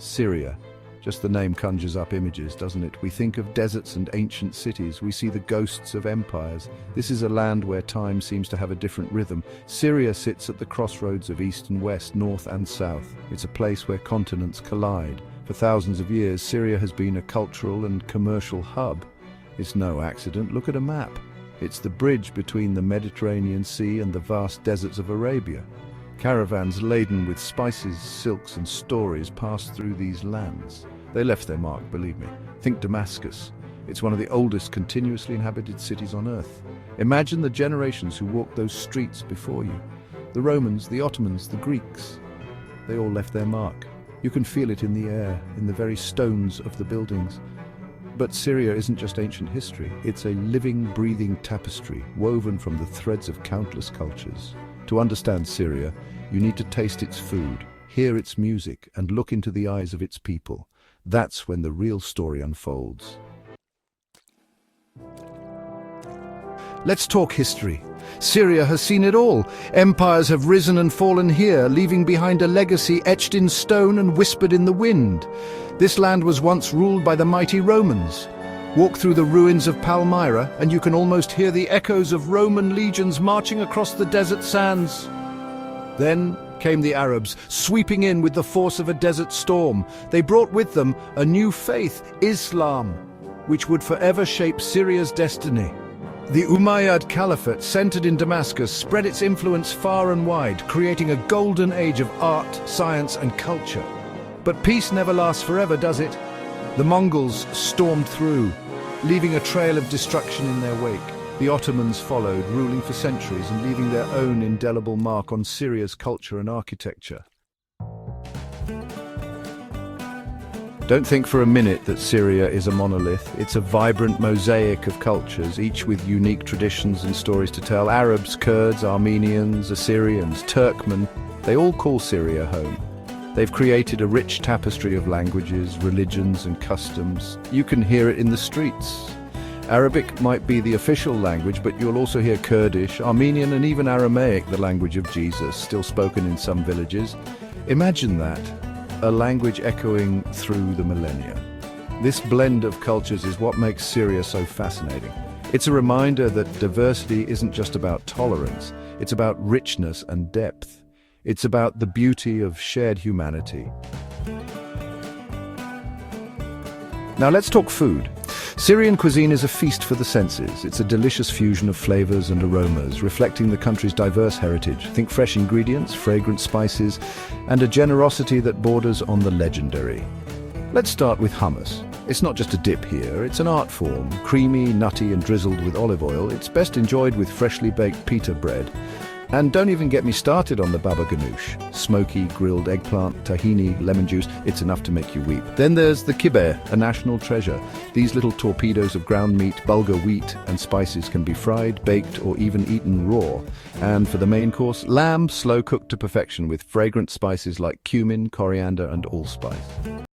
Syria. Just the name conjures up images, doesn't it? We think of deserts and ancient cities. We see the ghosts of empires. This is a land where time seems to have a different rhythm. Syria sits at the crossroads of east and west, north and south. It's a place where continents collide. For thousands of years, Syria has been a cultural and commercial hub. It's no accident. Look at a map. It's the bridge between the Mediterranean Sea and the vast deserts of Arabia. Caravans laden with spices, silks and stories passed through these lands. They left their mark, believe me. Think Damascus. It's one of the oldest continuously inhabited cities on earth. Imagine the generations who walked those streets before you. The Romans, the Ottomans, the Greeks. They all left their mark. You can feel it in the air, in the very stones of the buildings. But Syria isn't just ancient history. It's a living, breathing tapestry woven from the threads of countless cultures. To understand Syria, you need to taste its food, hear its music, and look into the eyes of its people. That's when the real story unfolds. Let's talk history. Syria has seen it all. Empires have risen and fallen here, leaving behind a legacy etched in stone and whispered in the wind. This land was once ruled by the mighty Romans. Walk through the ruins of Palmyra, and you can almost hear the echoes of Roman legions marching across the desert sands. Then came the Arabs, sweeping in with the force of a desert storm. They brought with them a new faith, Islam, which would forever shape Syria's destiny. The Umayyad Caliphate, centered in Damascus, spread its influence far and wide, creating a golden age of art, science, and culture. But peace never lasts forever, does it? The Mongols stormed through, leaving a trail of destruction in their wake. The Ottomans followed, ruling for centuries and leaving their own indelible mark on Syria's culture and architecture. Don't think for a minute that Syria is a monolith. It's a vibrant mosaic of cultures, each with unique traditions and stories to tell. Arabs, Kurds, Armenians, Assyrians, Turkmen, they all call Syria home. They've created a rich tapestry of languages, religions and customs. You can hear it in the streets. Arabic might be the official language, but you'll also hear Kurdish, Armenian and even Aramaic, the language of Jesus, still spoken in some villages. Imagine that, a language echoing through the millennia. This blend of cultures is what makes Syria so fascinating. It's a reminder that diversity isn't just about tolerance, it's about richness and depth. It's about the beauty of shared humanity. Now let's talk food. Syrian cuisine is a feast for the senses. It's a delicious fusion of flavors and aromas, reflecting the country's diverse heritage. Think fresh ingredients, fragrant spices, and a generosity that borders on the legendary. Let's start with hummus. It's not just a dip here, it's an art form. Creamy, nutty, and drizzled with olive oil. It's best enjoyed with freshly baked pita bread. And don't even get me started on the baba ganoush. Smoky, grilled eggplant, tahini, lemon juice, it's enough to make you weep. Then there's the kibbeh, a national treasure. These little torpedoes of ground meat, bulgur wheat, and spices can be fried, baked, or even eaten raw. And for the main course, lamb, slow cooked to perfection with fragrant spices like cumin, coriander, and allspice.